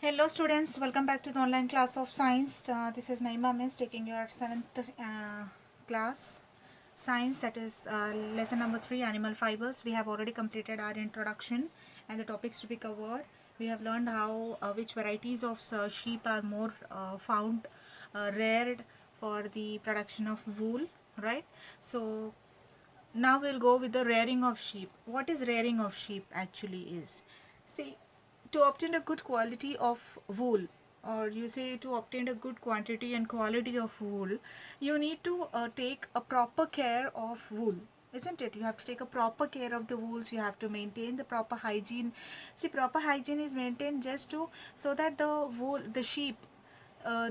Hello students, welcome back to the online class of science. This is Naima Miss taking your 7th class science, that is lesson number 3, animal fibers. We have already completed our introduction and the topics to be covered. We have learned how which varieties of sheep are more found reared for the production of wool, right? So now we'll go with the rearing of sheep. What is rearing of sheep actually is? See, to obtain a good quality of wool, or you say to obtain a good quantity and quality of wool, you need to take a proper care of wool, isn't it? You have to take a proper care of the wools. You have to maintain the proper hygiene. See, proper hygiene is maintained just to so that the wool, the sheep,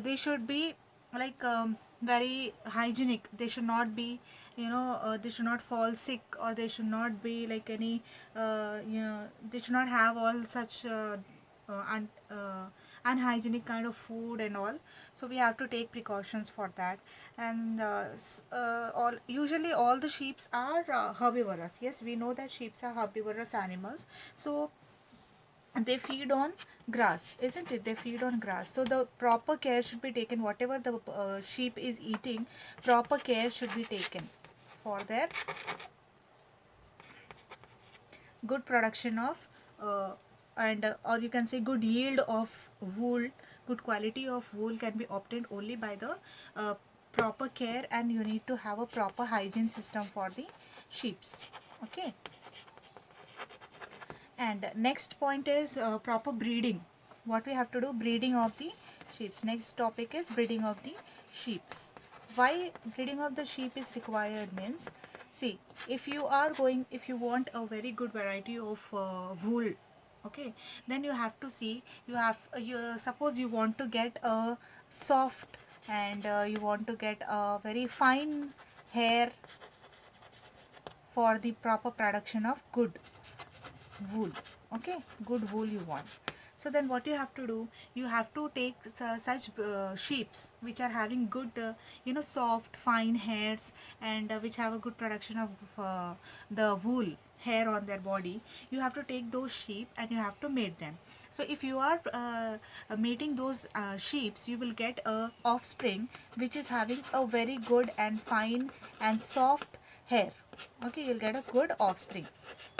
they should be like very hygienic. They should not be, they should not fall sick, or they should not be like any, they should not have all such unhygienic kind of food and all. So we have to take precautions for that. And all usually all the sheeps are herbivorous. Yes, we know that sheeps are herbivorous animals. So they feed on grass, isn't it? They feed on grass, so the proper care should be taken. Whatever the sheep is eating, proper care should be taken for their good production of and or you can say good yield of wool. Good quality of wool can be obtained only by the uh, proper care, and you need to have a proper hygiene system for the sheeps. Okay. And next point is proper breeding. What we have to do, breeding of the sheeps. Next topic is breeding of the sheeps. Why breeding of the sheep is required means, see, if you want a very good variety of wool, okay, then you have to see, you suppose you want to get a soft, and you want to get a very fine hair for the proper production of good wool. Okay, good wool you want. So then what you have to do, you have to take such sheeps which are having good soft fine hairs, and which have a good production of the wool hair on their body. You have to take those sheep and you have to mate them. So if you are mating those sheeps, you will get a offspring which is having a very good and fine and soft hair. Okay, you'll get a good offspring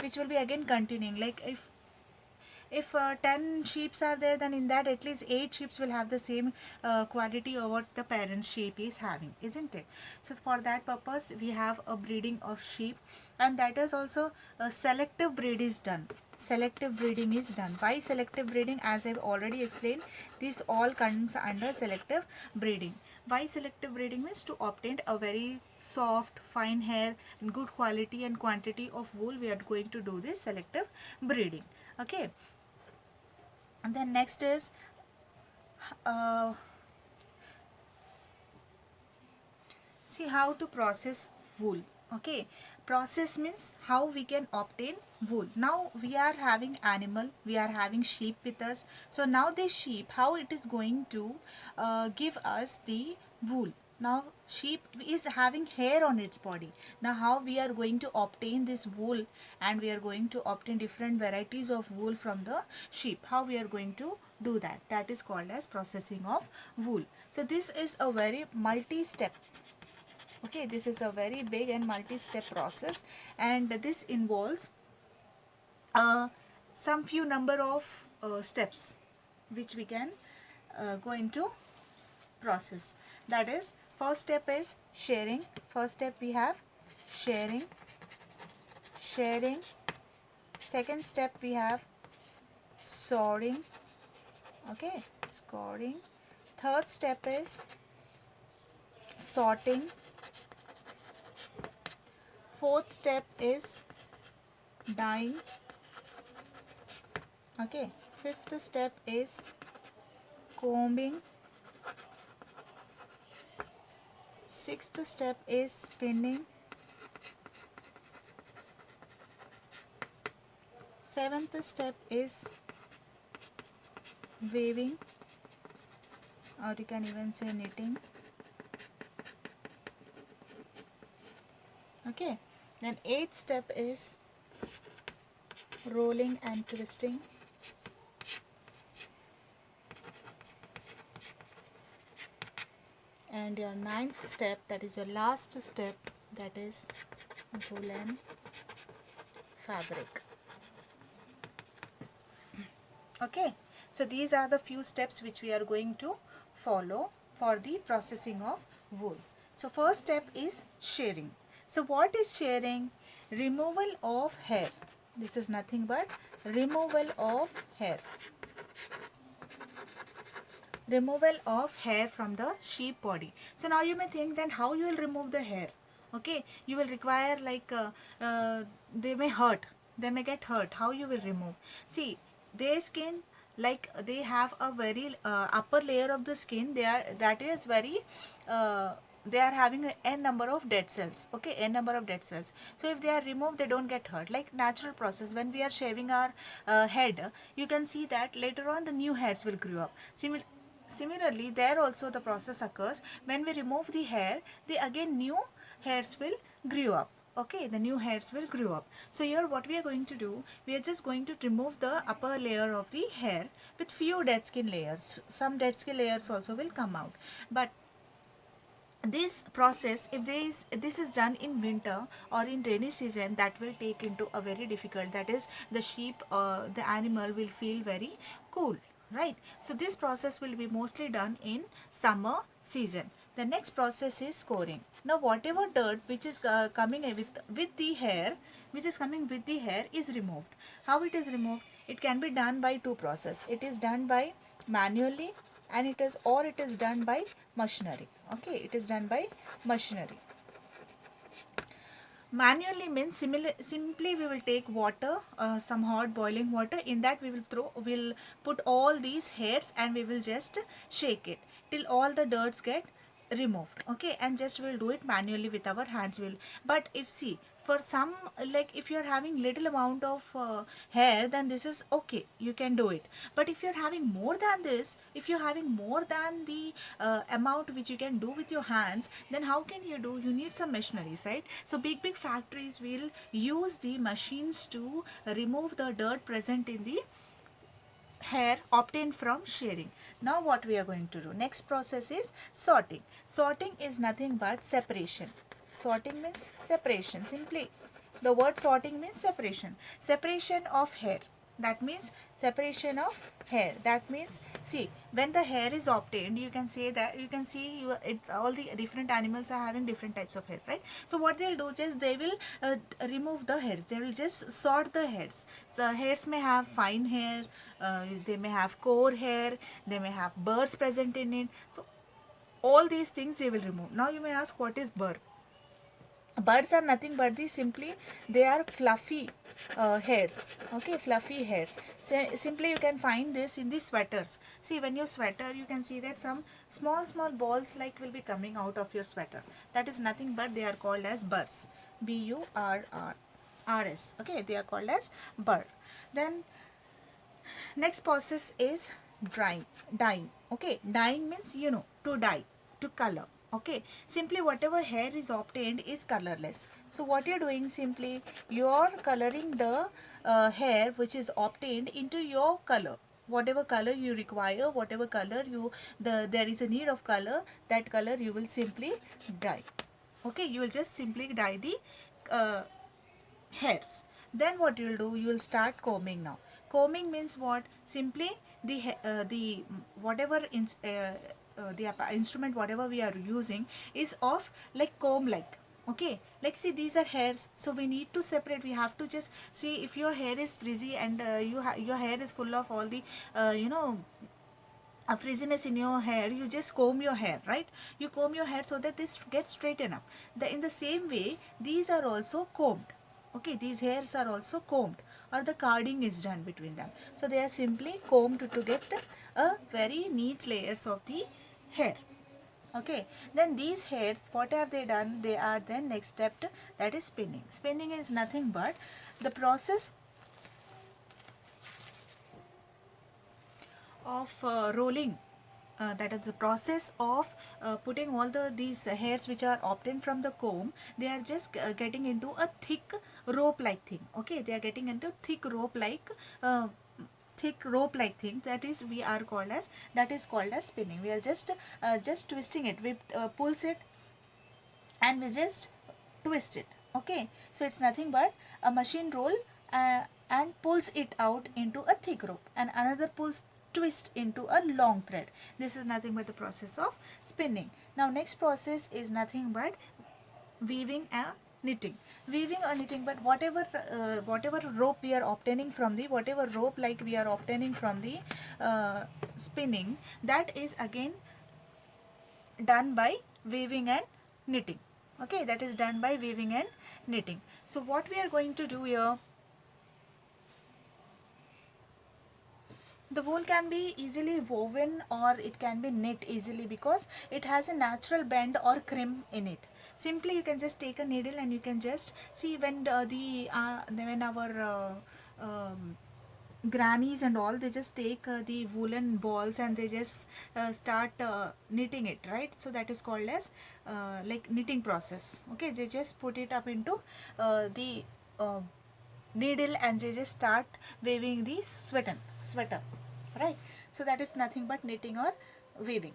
which will be again continuing. Like if 10 sheeps are there, then in that at least 8 sheeps will have the same quality of what the parent sheep is having, isn't it? So for that purpose we have a breeding of sheep, and that is also a selective breed is done. Selective breeding is done. Why selective breeding? As I've already explained, this all comes under selective breeding. Why selective breeding means to obtain a very soft fine hair and good quality and quantity of wool. We are going to do this selective breeding. Okay. And then next is uh, see how to process wool. Okay, process means how we can obtain wool. Now we are having animal, we are having sheep with us. So now this sheep, how it is going to give us the wool. Now sheep is having hair on its body. Now how we are going to obtain this wool, and we are going to obtain different varieties of wool from the sheep. How we are going to do that? That is called as processing of wool. So this is a very multi-step. Okay, this is a very big and multi-step process, and this involves uh, some few number of steps which we can go into process. That is, first step is sharing. First step we have sharing. Sharing. Second step we have sorting. Okay, scoring. Third step is sorting. Fourth step is dyeing. Okay, fifth step is combing. Sixth step is spinning. Seventh step is weaving, or you can even say knitting. Okay, then eighth step is rolling and twisting. And your ninth step, that is your last step, that is woolen fabric. Okay, so these are the few steps which we are going to follow for the processing of wool. So first step is shearing. So what is shearing? Removal of hair. This is nothing but removal of hair. Removal of hair from the sheep body. So now you may think, then how you will remove the hair? Okay, you will require like they may hurt, they may get hurt. How you will remove? See, their skin, like they have a very upper layer of the skin, they are, that is very uh, they are having a n number of dead cells. Okay, n number of dead cells. So if they are removed, they don't get hurt. Like natural process, when we are shaving our head, you can see that later on the new hairs will grow up. Similarly, there also the process occurs. When we remove the hair, the again new hairs will grow up. Okay, the new hairs will grow up. So here what we are going to do, we are just going to remove the upper layer of the hair with few dead skin layers. Some dead skin layers also will come out. But this process, if this is done in winter or in rainy season, that will take into a very difficult, that is the sheep, the animal will feel very cool, right? So this process will be mostly done in summer season. The next process is scoring. Now whatever dirt which is coming with the hair, which is coming with the hair, is removed. How it is removed? It can be done by two process. It is done by manually, and it is done by machinery. Okay, it is done by machinery. Manually means simply we will take water, some hot boiling water. In that we'll put all these hairs and we will just shake it till all the dirts get removed. Okay, and just we'll do it manually with our hands. Will But if, see, for some, like if you're having little amount of hair, then this is okay, you can do it. But if you're having more than this, if you're having more than the amount which you can do with your hands, then how can you do? You need some machineries, right? So big factories will use the machines to remove the dirt present in the hair obtained from shearing. Now what we are going to do, next process is sorting. Sorting is nothing but separation. Sorting means separation. Simply the word sorting means separation. Separation of hair, that means separation of hair. That means, see, when the hair is obtained, you can say that, you can see it's all the different animals are having different types of hairs, right? So what they'll do is they will remove the hairs, they will just sort the hairs. So hairs may have fine hair, they may have core hair, they may have burrs present in it. So all these things they will remove. Now you may ask, what is burr? Birds are nothing but simply they are fluffy hairs. Okay, fluffy hairs. So simply you can find this in the sweaters. See, when you sweater, you can see that some small balls like will be coming out of your sweater. That is nothing but they are called as burrs. BURRS. Okay, they are called as burr. Then next process is dyeing. Okay, dyeing means, to dye, to color. Okay, simply whatever hair is obtained is colorless. So what you're doing, simply you're coloring the hair which is obtained into your color. Whatever color you require, whatever color there is a need of color, that color you will simply dye. Okay, you will just simply dye the uh, hairs. Then what you will do, you will start combing. Now combing means what? Simply the whatever the instrument whatever we are using is of like comb like. Okay, like see, these are hairs, so we need to separate. We have to just see, if your hair is frizzy and your hair is full of all the a frizziness in your hair, you just comb your hair, right? You comb your hair so that this gets straightened up. In the same way, these are also combed. Okay, these hairs are also combed, or the carding is done between them. So they are simply combed to get a very neat layers of the hair. Okay, then these hairs, what are they done? They are then next step, that is spinning. Spinning is nothing but the process of rolling, that is the process of putting all these hairs which are obtained from the comb. They are just getting into a thick rope like thing. Okay, they are getting into thick rope like thick rope like thing, that is we are called as, that is called as spinning. We are just twisting it. We pulls it and we just twist it. Okay, so it's nothing but a machine roll and pulls it out into a thick rope, and another pulls twist into a long thread. This is nothing but the process of spinning. Now next process is nothing but weaving and knitting. Weaving or knitting, but whatever rope we are obtaining from the, whatever rope like we are obtaining from the spinning, that is again done by weaving and knitting. Okay, that is done by weaving and knitting. So what we are going to do here, the wool can be easily woven or it can be knit easily because it has a natural bend or crimp in it. Simply you can just take a needle and you can just see when when our grannies and all, they just take the woolen balls and they just start knitting it, right? So that is called as like knitting process. Okay, they just put it up into the needle and they just start weaving the sweater, right? So that is nothing but knitting or weaving.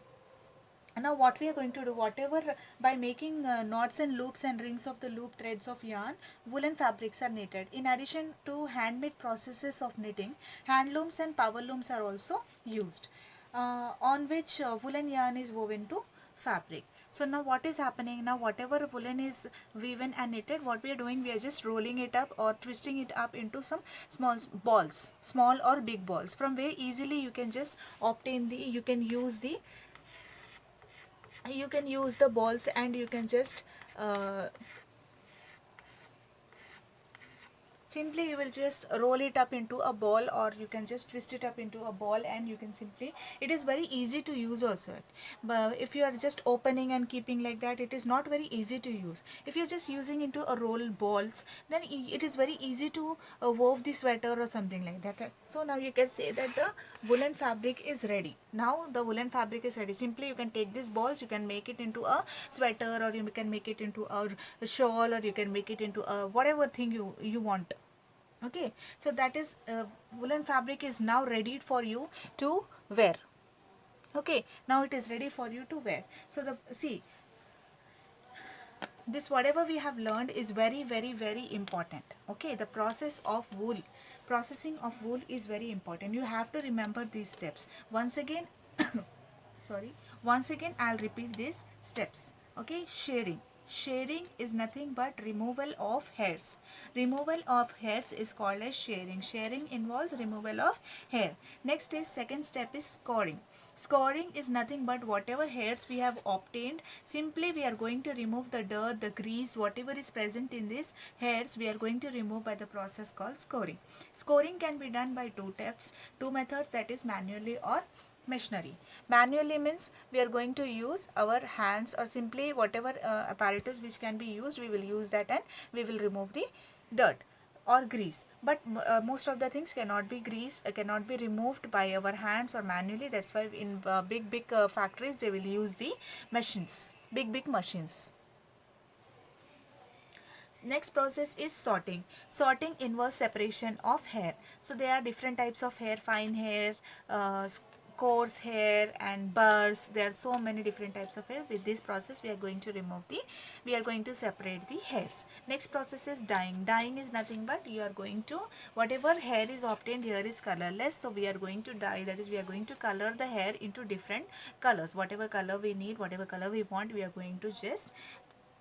And now what we are going to do, whatever, by making knots and loops and rings of the loop threads of yarn, woolen fabrics are knitted. In addition to handmade processes of knitting, hand looms and power looms are also used, on which woolen yarn is woven to fabric. So now what is happening, now whatever woolen is woven and knitted, what we are doing, we are just rolling it up or twisting it up into some small balls, small or big balls, from where easily you can just obtain the, you can use the balls and you can just uh, simply you will just roll it up into a ball, or you can just twist it up into a ball, and you can simply, it is very easy to use also. But if you are just opening and keeping like that, it is not very easy to use. If you're just using into a roll balls, then it is very easy to wove the sweater or something like that. So now you can say that the woolen fabric is ready. Now the woolen fabric is ready. Simply you can take these balls, you can make it into a sweater, or you can make it into a shawl, or you can make it into a whatever thing you want. Okay, so that is woolen fabric is now ready for you to wear. Okay, now it is ready for you to wear. So the, see, this whatever we have learned is very important. Okay, the process of wool, processing of wool is very important. You have to remember these steps once again. Sorry, once again I'll repeat these steps. Okay, shearing. Shearing is nothing but removal of hairs. Removal of hairs is called as shearing. Shearing involves removal of hair. Next is, second step is scoring. Scoring is nothing but whatever hairs we have obtained, simply we are going to remove the dirt, the grease, whatever is present in these hairs, we are going to remove by the process called scoring. Scoring can be done by two methods, that is manually or machinery. Manually means we are going to use our hands, or simply whatever apparatus which can be used, we will use that and we will remove the dirt or grease. But most of the things cannot be greased, cannot be removed by our hands or manually. That's why in big factories they will use the machines, big machines. Next process is sorting. Sorting involves separation of hair. So there are different types of hair: fine hair, coarse hair, and burrs. There are so many different types of hair. With this process we are going to we are going to separate the hairs. Next process is dyeing. Dyeing is nothing but you are going to, whatever hair is obtained here is colorless, so we are going to dye, that is we are going to color the hair into different colors. Whatever color we need, whatever color we want, we are going to just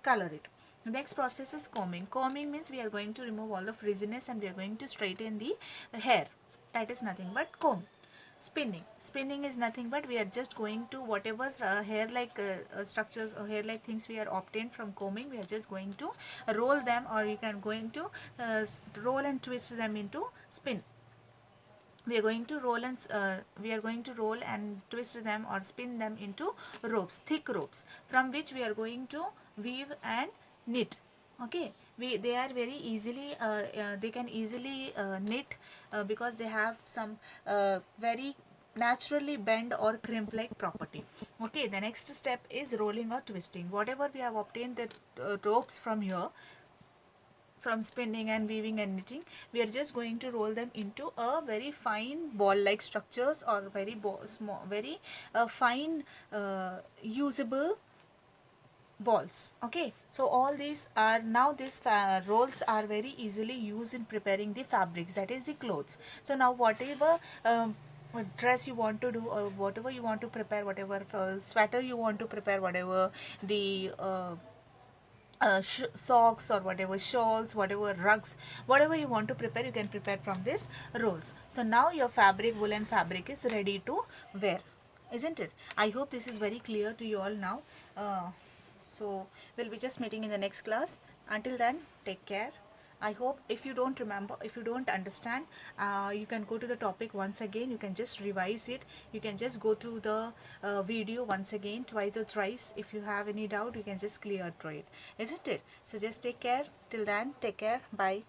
color it. Next process is combing. Combing means we are going to remove all the frizziness and we are going to straighten the hair. That is nothing but comb. Spinning. Spinning is nothing but we are just going to, whatever hair like structures or hair like things we are obtained from combing, we are just going to roll them, or you can going to roll and twist them into spin. We are going to roll and twist them or spin them into ropes, thick ropes, from which we are going to weave and knit. Okay, they are very easily they can easily knit because they have some very naturally bend or crimp like property. Okay, the next step is rolling or twisting. Whatever we have obtained the ropes from here, from spinning and weaving and knitting. We are just going to roll them into a very fine ball like structures, or very small, very fine usable balls. Okay, so all these are now, these rolls are very easily used in preparing the fabrics, that is the clothes. So now whatever dress you want to do, or whatever you want to prepare, whatever sweater you want to prepare, whatever the socks, or whatever shawls, whatever rugs, whatever you want to prepare, you can prepare from this rolls. So now your fabric, woolen fabric, is ready to wear, isn't it? I hope this is very clear to you all now. So we'll be just meeting in the next class. Until then, take care. I hope, if you don't remember, if you don't understand, you can go to the topic once again. You can just revise it. You can just go through the video once again, twice or thrice. If you have any doubt, you can just clear through it, isn't it? So just take care. Till then, take care. Bye.